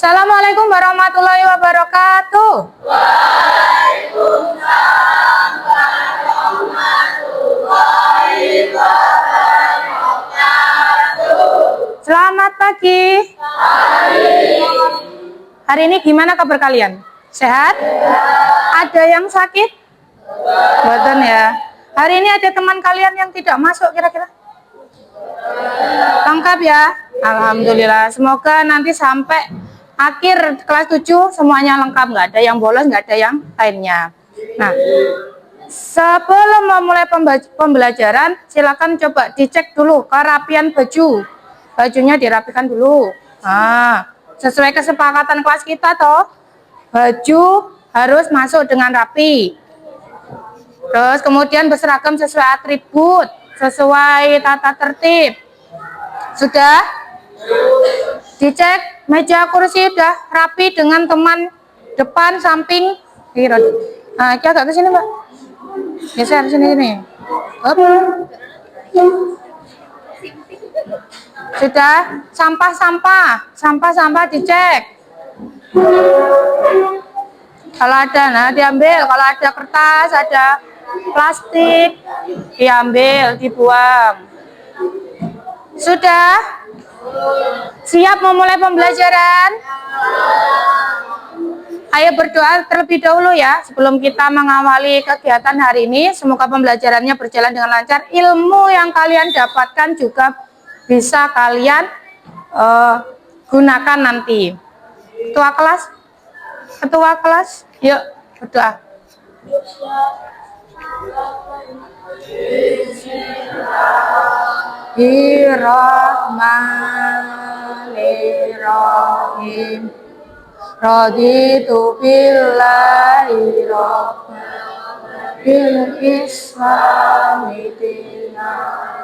Assalamualaikum warahmatullahi wabarakatuh. Waalaikumsalam warahmatullahi wabarakatuh. Selamat pagi. Hari ini gimana kabar kalian? Sehat? Ada yang sakit? Betul ya. Hari ini ada teman kalian yang tidak masuk kira-kira? Lengkap ya? Alhamdulillah. Semoga nanti sampai akhir kelas 7 semuanya lengkap, nggak ada yang bolos, nggak ada yang lainnya. Nah, sebelum memulai pembelajaran, silakan coba dicek dulu kerapian baju. Bajunya dirapikan dulu. Nah, sesuai kesepakatan kelas kita toh, baju harus masuk dengan rapi. Terus kemudian berseragam sesuai atribut, sesuai tata tertib. Sudah? Dicek meja kursi udah rapi dengan teman depan, samping, kiri. Nah, agak ke sini, Mbak. Geser sini. Hop. Sudah? Sampah dicek. Kalau ada, nah diambil. Kalau ada kertas, ada plastik, diambil, dibuang. Sudah? Siap memulai pembelajaran? Ayo berdoa terlebih dahulu ya sebelum kita mengawali kegiatan hari ini. Semoga pembelajarannya berjalan dengan lancar. Ilmu yang kalian dapatkan juga bisa kalian gunakan nanti. Ketua kelas, yuk berdoa. Bismillahirrahmanirrahim. Raditu billahi rabban bil islami dina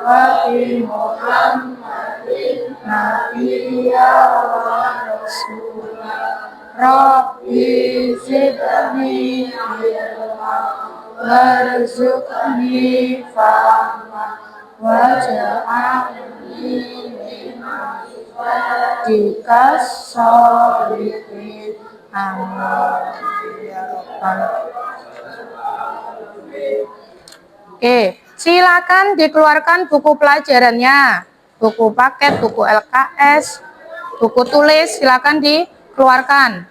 wa bi Muhammadin nabiyya wa rasulah. Rabbi zidni ilma warzuqni fahma waj'alni min ibadikas sholihin. Amin ya Rabbal. Oke, silakan dikeluarkan buku pelajarannya, buku paket, buku LKS, buku tulis, silakan dikeluarkan.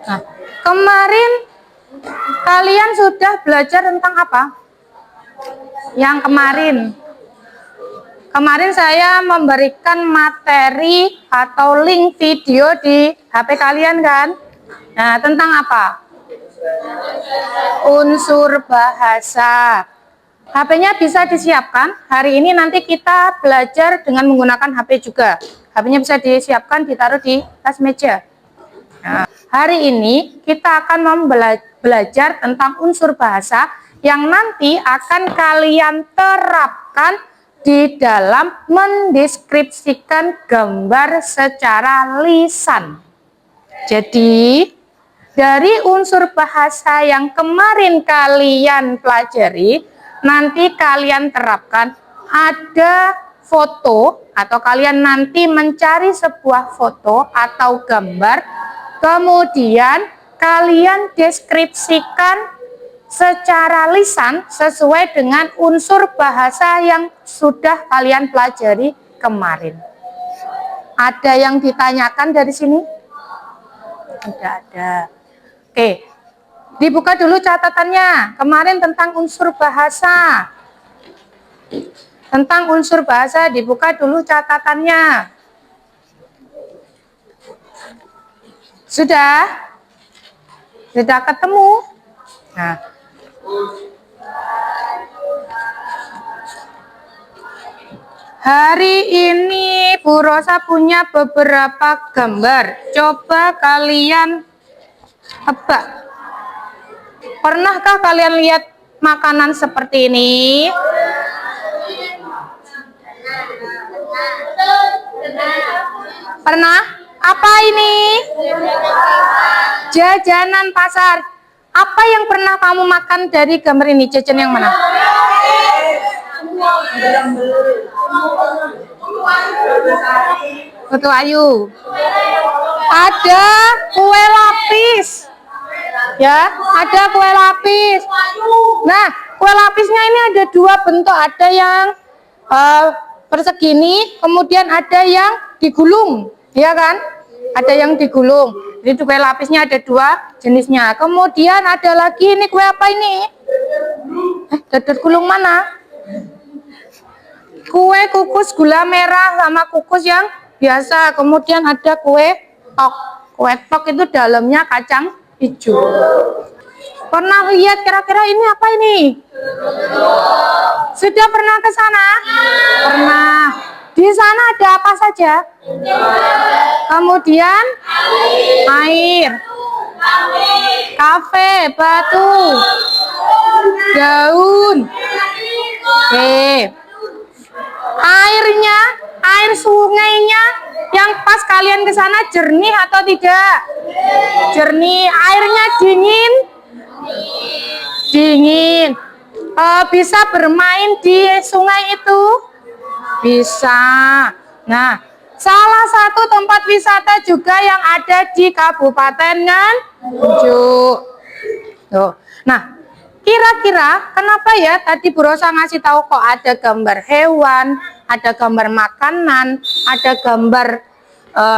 Nah, kemarin kalian sudah belajar tentang apa? Yang kemarin saya memberikan materi atau link video di HP kalian kan? Nah, tentang apa? Unsur bahasa. HP-nya bisa disiapkan. Hari ini nanti kita belajar dengan menggunakan HP juga. HP-nya bisa disiapkan, ditaruh di atas meja. Nah, hari ini kita akan belajar tentang unsur bahasa yang nanti akan kalian terapkan di dalam mendeskripsikan gambar secara lisan. Jadi, dari unsur bahasa yang kemarin kalian pelajari, nanti kalian terapkan ada foto atau kalian nanti mencari sebuah foto atau gambar, kemudian kalian deskripsikan secara lisan sesuai dengan unsur bahasa yang sudah kalian pelajari kemarin. Ada yang ditanyakan dari sini? Tidak ada. Oke, dibuka dulu catatannya. Kemarin tentang unsur bahasa. Tentang unsur bahasa dibuka dulu catatannya. Sudah? Sudah ketemu? Nah, hari ini Bu Rosa punya beberapa gambar. Coba kalian tebak. Pernahkah kalian lihat makanan seperti ini? Pernah? Apa ini? Jajanan pasar. Apa yang pernah kamu makan dari gambar ini? Jajan yang mana? Putu Ayu. Ada kue lapis. Ya, ada kue lapis. Nah, kue lapisnya ini ada dua bentuk. Ada yang persegi ini, kemudian ada yang digulung. Ya kan? Ada yang digulung. Jadi kue lapisnya ada dua jenisnya. Kemudian ada lagi ini kue apa ini? Dadar gulung mana? Kue kukus gula merah sama kukus yang biasa. Kemudian ada kue tok. Kue tok itu dalamnya kacang hijau. Pernah lihat kira-kira ini apa ini? Sudah pernah ke sana? Pernah. Di sana ada apa saja? Kemudian air, kafe, batu, daun. Oke. Airnya, air sungainya yang pas kalian ke sana jernih atau tidak? Jernih. Airnya dingin? Dingin. Bisa bermain di sungai itu? Bisa. Nah, salah satu tempat wisata juga yang ada di Kabupaten Nganjuk. Tuh. Nah, kira-kira kenapa ya tadi Bu Rosa ngasih tahu kok ada gambar hewan, ada gambar makanan, ada gambar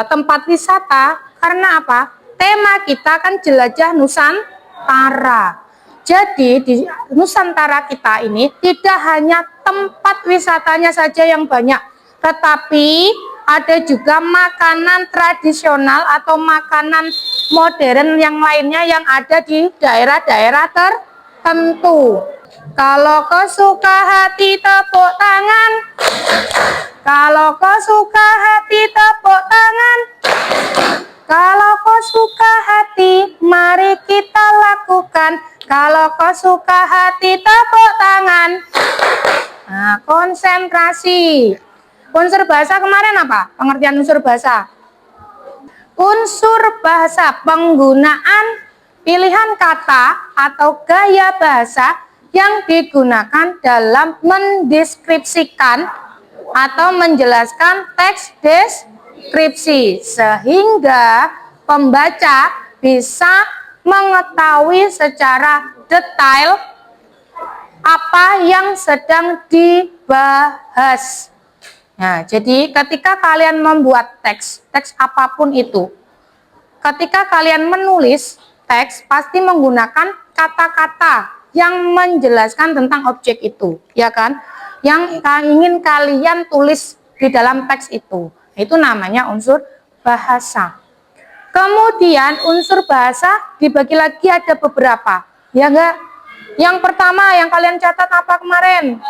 tempat wisata? Karena apa? Tema kita kan jelajah Nusantara. Jadi di Nusantara kita ini tidak hanya tempat wisatanya saja yang banyak, tetapi ada juga makanan tradisional atau makanan modern yang lainnya yang ada di daerah-daerah tertentu. Kalau kau suka hati tepuk tangan. Kalau kau suka hati tepuk tangan. Kalau kau suka hati, mari kita lakukan. Kalau kau suka hati, tepuk tangan. Nah, konsentrasi. Unsur bahasa kemarin apa? Pengertian unsur bahasa. Unsur bahasa, penggunaan pilihan kata atau gaya bahasa yang digunakan dalam mendeskripsikan atau menjelaskan teks deskripsi, sehingga pembaca bisa mengetahui secara detail apa yang sedang dibahas. Nah, jadi ketika kalian membuat teks apapun itu, ketika kalian menulis teks pasti menggunakan kata-kata yang menjelaskan tentang objek itu, ya kan? Yang ingin kalian tulis di dalam teks itu namanya unsur bahasa. Kemudian unsur bahasa dibagi lagi ada beberapa, ya enggak? Yang pertama yang kalian catat apa kemarin?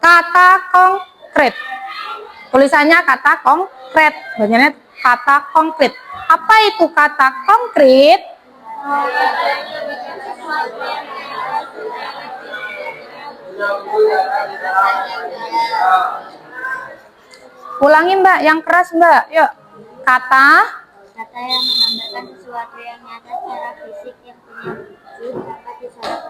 Kata konkret. Tulisannya kata konkret, bacanya kata konkret. Apa itu kata konkret? Ulangi Mbak, yang keras Mbak, yuk. Kata yang menggambarkan sesuatu yang nyata secara fisik yang punya wujud dapat diserap.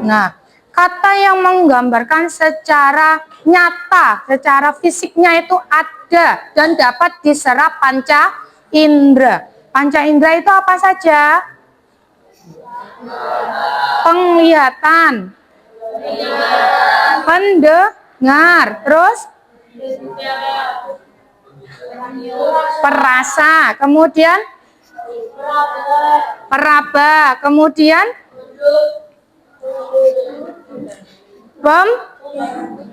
Nah, kata yang menggambarkan secara nyata, secara fisiknya itu ada dan dapat diserap panca indera. Panca indera itu apa saja? Penglihatan, pendengar, terus perasa, kemudian peraba, kemudian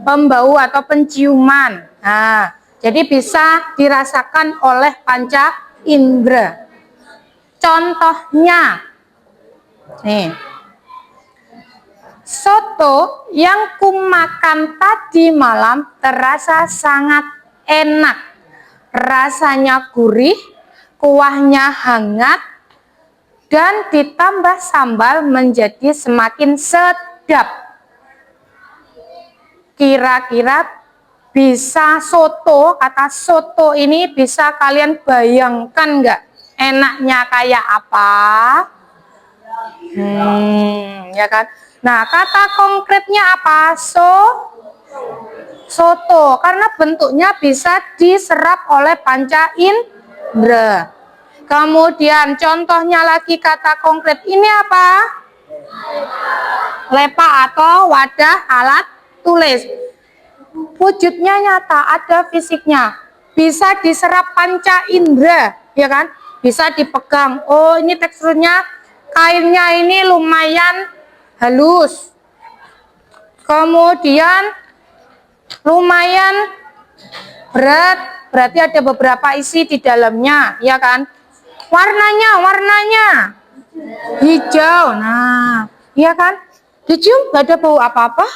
pembau atau penciuman. Nah, jadi bisa dirasakan oleh panca indera. Contohnya, nih, soto yang kumakan tadi malam terasa sangat enak. Rasanya gurih, kuahnya hangat, dan ditambah sambal menjadi semakin sedap. Kira-kira bisa soto, kata soto ini bisa kalian bayangkan nggak? Enaknya kayak apa? Ya kan? Nah, kata konkretnya apa? soto karena bentuknya bisa diserap oleh panca indera. Kemudian contohnya lagi kata konkret ini apa? Lepa atau wadah alat tulis. Wujudnya nyata, ada fisiknya. Bisa diserap panca indera, ya kan? Bisa dipegang. Oh, ini teksturnya kainnya ini lumayan halus. Kemudian lumayan berat, berarti ada beberapa isi di dalamnya, ya kan? Warnanya hijau. Nah, iya kan? Dicium nggak ada bau apa-apa.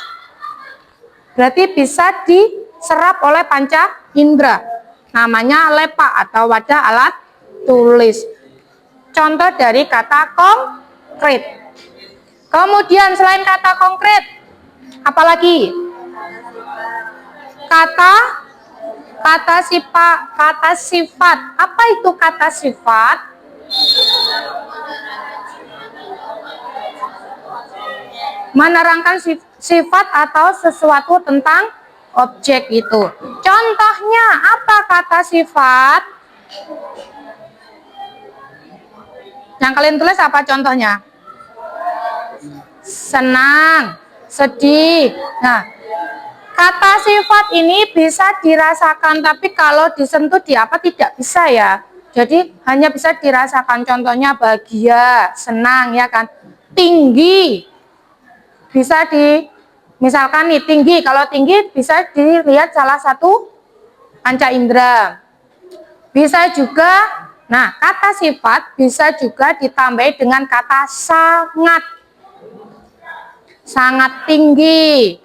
Berarti bisa diserap oleh panca indera. Namanya lepa atau wadah alat tulis. Contoh dari kata konkret. Kemudian selain kata konkret, apalagi? Kata sifat. Apa itu kata sifat? Menerangkan sifat atau sesuatu tentang objek itu. Contohnya apa kata sifat? Yang kalian tulis apa contohnya? Senang, sedih. Nah, kata sifat ini bisa dirasakan, tapi kalau disentuh di apa tidak bisa ya. Jadi hanya bisa dirasakan. Contohnya bahagia, senang, ya kan. Tinggi, bisa misalkan nih tinggi. Kalau tinggi bisa dilihat salah satu panca indera. Bisa juga, nah kata sifat bisa juga ditambahi dengan kata sangat. Sangat tinggi,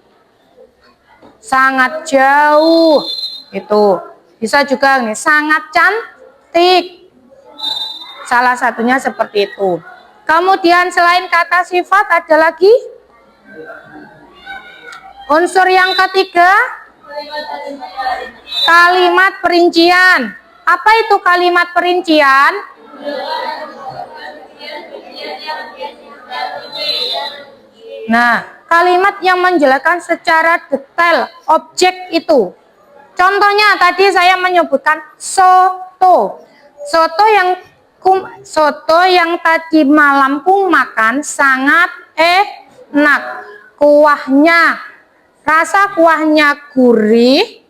sangat jauh, itu bisa juga nih sangat cantik, salah satunya seperti itu. Kemudian selain kata sifat ada lagi unsur yang ketiga, kalimat perincian. Apa itu kalimat perincian? Nah, kalimat yang menjelaskan secara detail objek itu. Contohnya tadi saya menyebutkan soto. Soto yang tadi malam ku makan sangat enak. Kuahnya, rasa kuahnya gurih,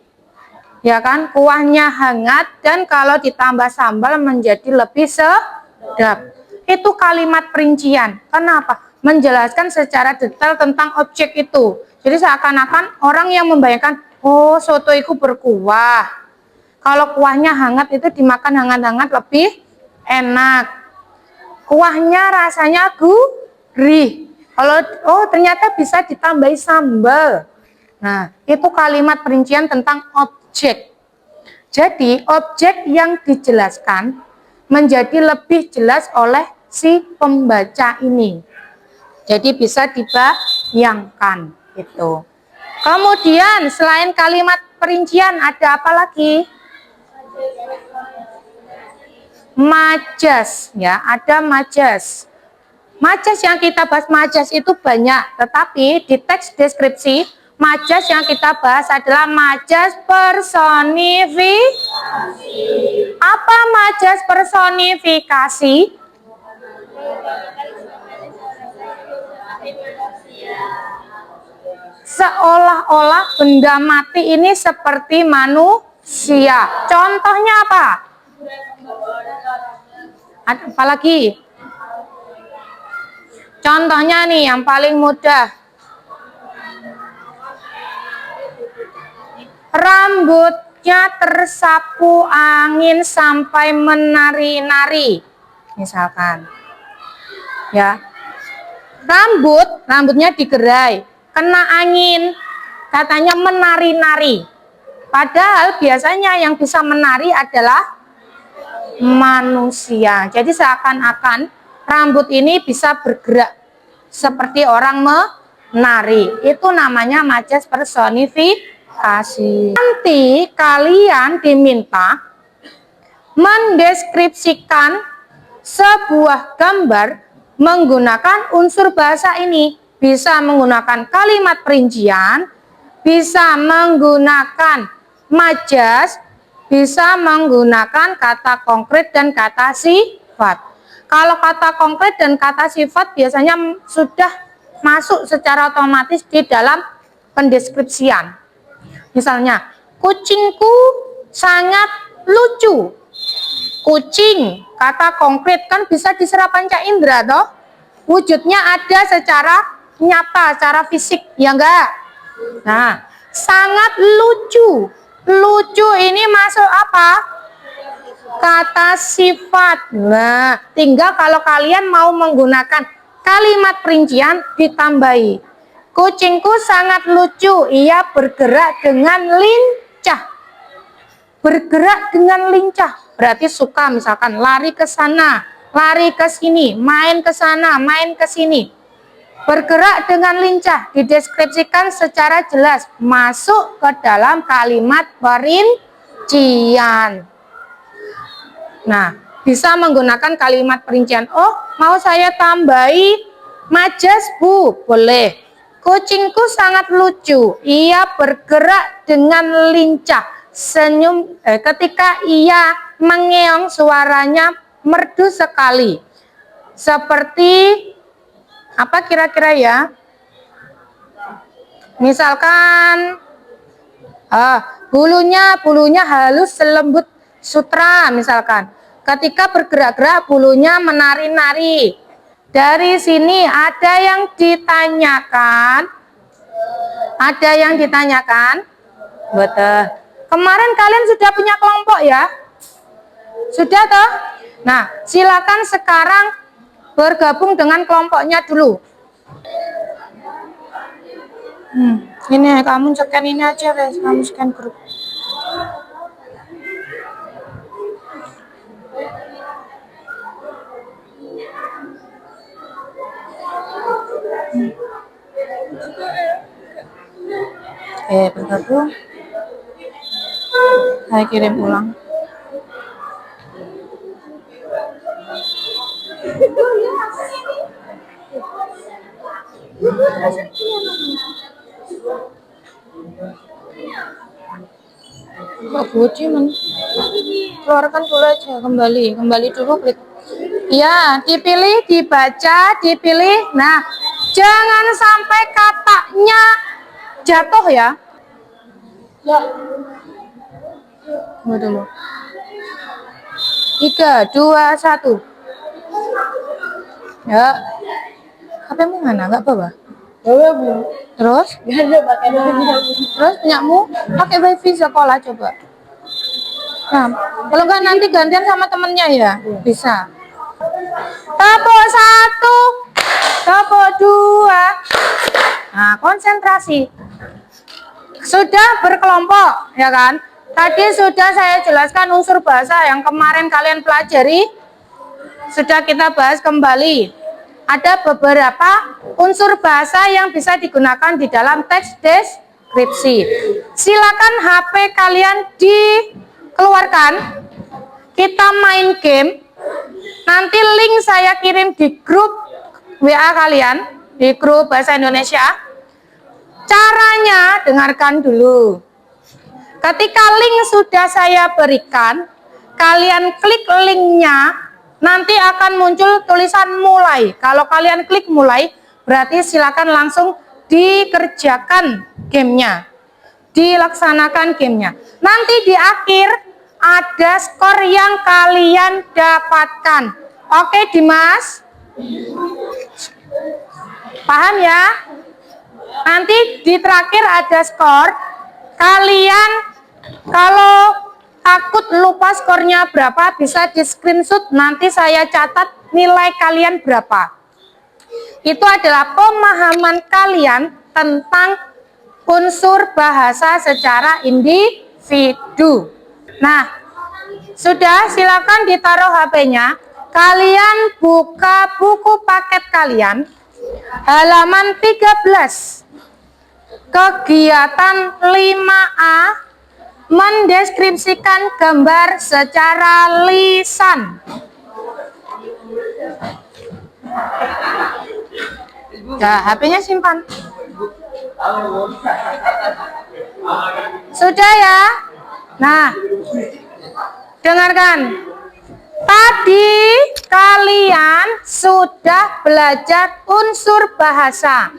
ya kan? Kuahnya hangat dan kalau ditambah sambal menjadi lebih sedap. Itu kalimat perincian. Kenapa? Menjelaskan secara detail tentang objek itu. Jadi seakan-akan orang yang membayangkan, oh soto itu berkuah. Kalau kuahnya hangat itu dimakan hangat-hangat lebih enak. Kuahnya rasanya gurih. Kalau oh ternyata bisa ditambahi sambal. Nah, itu kalimat perincian tentang objek. Jadi objek yang dijelaskan menjadi lebih jelas oleh si pembaca ini. Jadi bisa dibayangkan itu. Kemudian selain kalimat perincian ada apa lagi? Majas, ya, ada majas. Majas yang kita bahas majas itu banyak, tetapi di teks deskripsi majas yang kita bahas adalah majas personifikasi. Apa majas personifikasi? Seolah-olah benda mati ini seperti manusia. Contohnya apa? Apa lagi? Contohnya nih yang paling mudah. Rambutnya tersapu angin sampai menari-nari. Misalkan. Ya. Rambutnya digerai, kena angin, katanya menari-nari. Padahal biasanya yang bisa menari adalah manusia. Jadi seakan-akan rambut ini bisa bergerak seperti orang menari. Itu namanya majas personifikasi. Nanti kalian diminta mendeskripsikan sebuah gambar menggunakan unsur bahasa ini. Bisa menggunakan kalimat perincian, bisa menggunakan majas, bisa menggunakan kata konkret dan kata sifat. Kalau kata konkret dan kata sifat biasanya sudah masuk secara otomatis di dalam pendeskripsian. Misalnya, kucingku sangat lucu. Kucing, kata konkret kan bisa diserap panca indera toh. Wujudnya ada secara nyata, secara fisik, ya enggak? Nah, sangat lucu. Lucu ini masuk apa? Kata sifat. Nah, tinggal kalau kalian mau menggunakan kalimat perincian ditambahi. Kucingku sangat lucu, ia bergerak dengan lincah. Bergerak dengan lincah, berarti suka, misalkan lari ke sana, lari ke sini, main ke sana, main ke sini. Bergerak dengan lincah, dideskripsikan secara jelas, masuk ke dalam kalimat perincian. Nah, bisa menggunakan kalimat perincian. Oh, mau saya tambahi majas, Bu? Boleh. Kucingku sangat lucu. Ia bergerak dengan lincah. Senyum ketika ia mengeong, suaranya merdu sekali. Seperti apa kira-kira ya? Misalkan bulunya halus selembut sutra, misalkan. Ketika bergerak-gerak bulunya menari-nari. Dari sini ada yang ditanyakan. Ada yang ditanyakan? Betul. Kemarin kalian sudah punya kelompok ya? Sudah toh? Nah, silakan sekarang bergabung dengan kelompoknya dulu. Ini kamu scan ini aja guys, kamu scan grup. Bergabung. Saya kirim ulang. Mbak Budi keluarkan dulu aja, kembali dulu klik. Ya, dipilih, dibaca, dipilih. Nah, jangan sampai katanya jatuh ya. Tunggu dulu. 3, 2, 1. Ya. HP-mu mana? Enggak bawa? Bawa, Bu. Terus? Terus punyamu pakai wifi sekolah coba. Nah, kalau enggak nanti gantian sama temennya ya? Bisa. Tepuk 1, tepuk 2. Nah, konsentrasi. Sudah berkelompok, ya kan? Tadi sudah saya jelaskan unsur bahasa yang kemarin kalian pelajari. Sudah kita bahas kembali. Ada beberapa unsur bahasa yang bisa digunakan di dalam teks deskripsi. Silakan HP kalian dikeluarkan. Kita main game. Nanti link saya kirim di grup WA kalian, di grup Bahasa Indonesia. Caranya dengarkan dulu. Ketika link sudah saya berikan, kalian klik linknya, nanti akan muncul tulisan mulai. Kalau kalian klik mulai, berarti silakan langsung dikerjakan gamenya, dilaksanakan gamenya. Nanti di akhir ada skor yang kalian dapatkan. Oke, Dimas? Paham ya? Nanti di terakhir ada skor. Kalian kalau takut lupa skornya berapa, bisa di screenshot, nanti saya catat nilai kalian berapa. Itu adalah pemahaman kalian tentang unsur bahasa secara individu. Nah, sudah, silakan ditaruh HP-nya. Kalian buka buku paket kalian, halaman 13. Kegiatan 5A, mendeskripsikan gambar secara lisan. Nah, HP-nya simpan. Sudah ya? Nah, dengarkan. Tadi kalian sudah belajar unsur bahasa.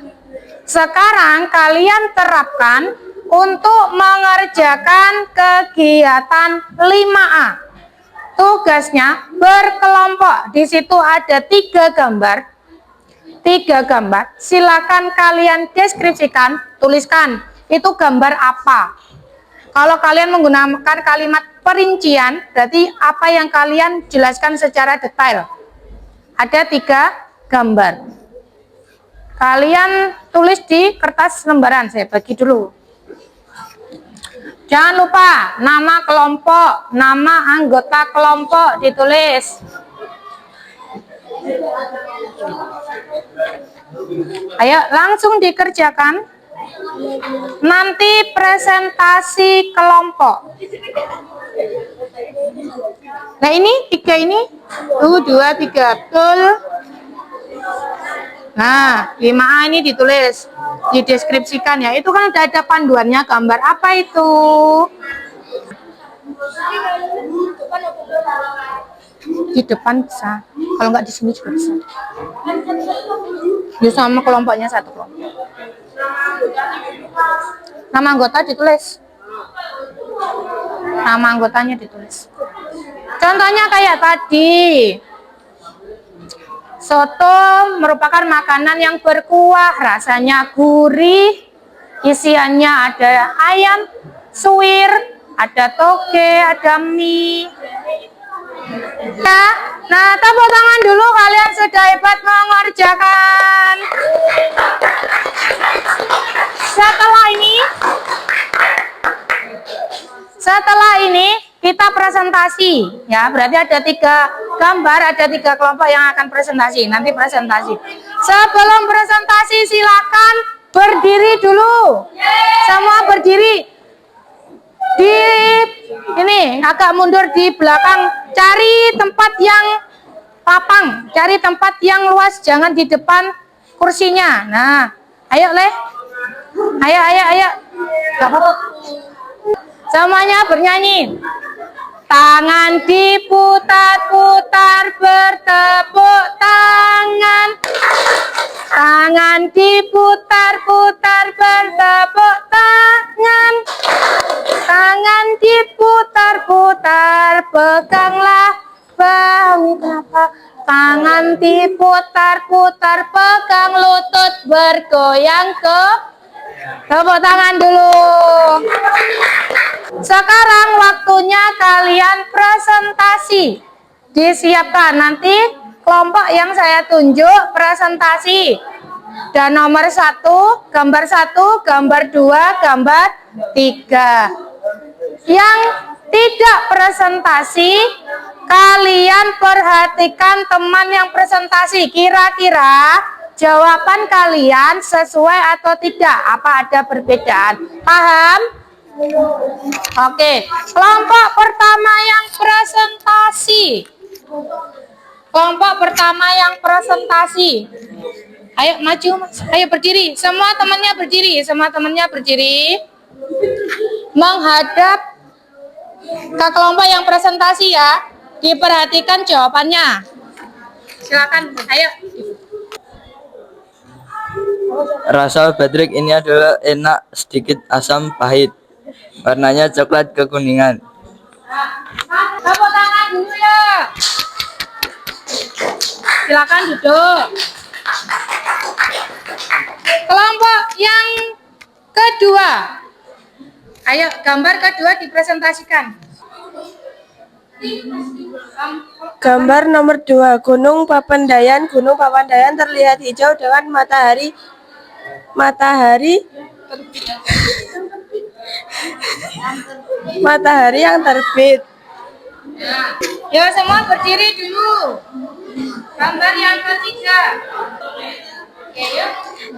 Sekarang kalian terapkan untuk mengerjakan kegiatan 5A. Tugasnya berkelompok. Di situ ada 3 gambar. 3 gambar. Silakan kalian deskripsikan, tuliskan. Itu gambar apa? Kalau kalian menggunakan kalimat perincian, berarti apa yang kalian jelaskan secara detail. Ada 3 gambar. Kalian tulis di kertas lembaran, saya bagi dulu. Jangan lupa nama kelompok, nama anggota kelompok ditulis. Ayo langsung dikerjakan. Nanti presentasi kelompok. Nah ini 3 ini. 2, 3. Betul. Nah 5A ini ditulis. Dideskripsikan ya. Itu kan udah ada panduannya gambar apa itu. Di depan bisa. Kalau nggak di sini juga bisa. Ya sama kelompoknya satu kelompok. Nama anggota ditulis. Nama anggotanya ditulis. Contohnya kayak tadi. Soto merupakan makanan yang berkuah, rasanya gurih. Isiannya ada ayam suwir, ada toge, ada mie. Ya, nah tepuk tangan dulu, kalian sudah hebat mengerjakan. Setelah ini kita presentasi ya, berarti ada 3 gambar, ada 3 kelompok yang akan presentasi. Nanti presentasi. Sebelum presentasi silakan berdiri dulu. Semua berdiri. Di ini agak mundur di belakang, cari tempat yang lapang, cari tempat yang luas, jangan di depan kursinya. Nah, ayo leh. Ayo. Gak apa-apa. Semuanya bernyanyi. Tangan diputar-putar, bertepuk tangan. Tangan diputar-putar, bertepuk tangan. Tangan diputar-putar, peganglah bahu. Kenapa? Tangan diputar-putar, pegang lutut, bergoyang ke. Tepuk tangan dulu. Sekarang waktunya kalian presentasi. Disiapkan nanti kelompok yang saya tunjuk presentasi. Dan nomor 1, gambar 1, gambar 2, gambar 3. Yang tidak presentasi, kalian perhatikan teman yang presentasi. Kira-kira jawaban kalian sesuai atau tidak? Apa ada perbedaan? Paham? Oke, kelompok pertama yang presentasi. Kelompok pertama yang presentasi. Ayo maju, ayo berdiri. Semua temannya berdiri. Menghadap ke kelompok yang presentasi ya. Diperhatikan jawabannya. Silakan, ayo. Rasa badrik ini adalah enak, sedikit asam, pahit. Warnanya coklat kekuningan. Tepuk tangan dulu ya. Silakan duduk. Kelompok yang kedua. Ayo, gambar kedua dipresentasikan. Gambar nomor 2, Gunung Papandayan. Gunung Papandayan terlihat hijau dengan matahari yang terbit. Ya, semua berdiri dulu. Gambar yang ketiga. Oke, yuk.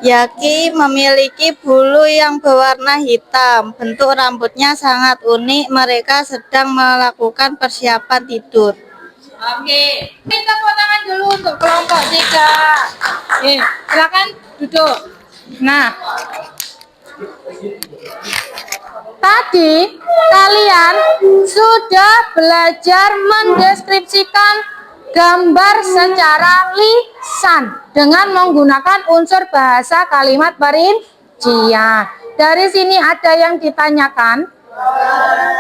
Yaki memiliki bulu yang berwarna hitam. Bentuk rambutnya sangat unik. Mereka sedang melakukan persiapan tidur. Oke. Kita tepuk tangan dulu untuk kelompok 3. Silakan duduk. Nah, Tadi kalian sudah belajar mendeskripsikan gambar secara lisan dengan menggunakan unsur bahasa kalimat perincian. Dari sini ada yang ditanyakan.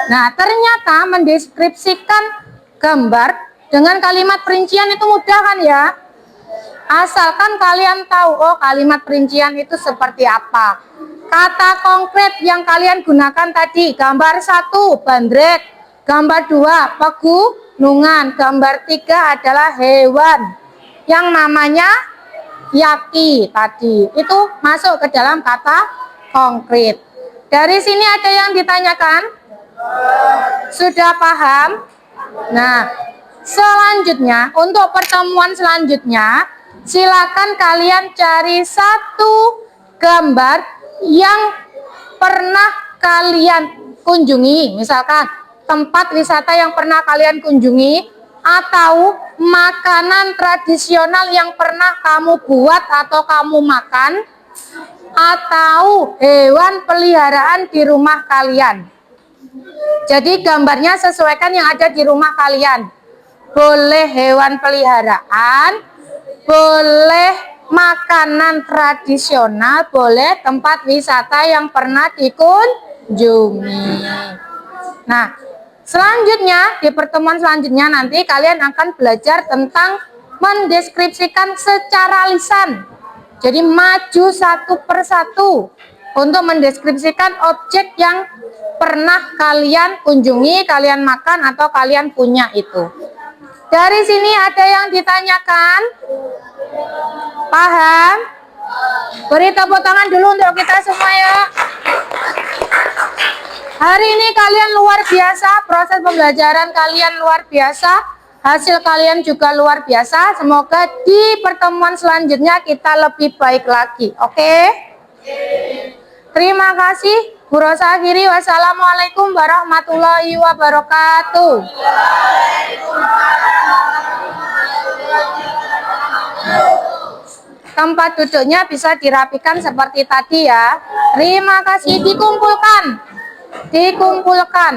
Nah, ternyata mendeskripsikan gambar dengan kalimat perincian itu mudah kan ya? Asalkan kalian tahu, oh kalimat perincian itu seperti apa. Kata konkret yang kalian gunakan tadi, gambar 1 bandrek, gambar 2 pegunungan, gambar 3 adalah hewan yang namanya yaki tadi. Itu masuk ke dalam kata konkret. Dari sini ada yang ditanyakan? Sudah paham? Nah, selanjutnya untuk pertemuan selanjutnya silakan kalian cari satu gambar yang pernah kalian kunjungi, misalkan tempat wisata yang pernah kalian kunjungi, atau makanan tradisional yang pernah kamu buat atau kamu makan, atau hewan peliharaan di rumah kalian. Jadi gambarnya sesuaikan yang ada di rumah kalian. Boleh hewan peliharaan, boleh makanan tradisional, boleh tempat wisata yang pernah dikunjungi. Nah, selanjutnya di pertemuan selanjutnya nanti kalian akan belajar tentang mendeskripsikan secara lisan. Jadi maju satu persatu untuk mendeskripsikan objek yang pernah kalian kunjungi, kalian makan atau kalian punya itu. Dari sini ada yang ditanyakan? Paham? Beri tepuk tangan dulu untuk kita semua ya. Hari ini kalian luar biasa, proses pembelajaran kalian luar biasa, hasil kalian juga luar biasa. Semoga di pertemuan selanjutnya kita lebih baik lagi. Oke? Terima kasih. Bu Rosa akhiri. Wassalamualaikum warahmatullahi wabarakatuh. Tempat duduknya bisa dirapikan seperti tadi ya. Terima kasih. Dikumpulkan. Dikumpulkan.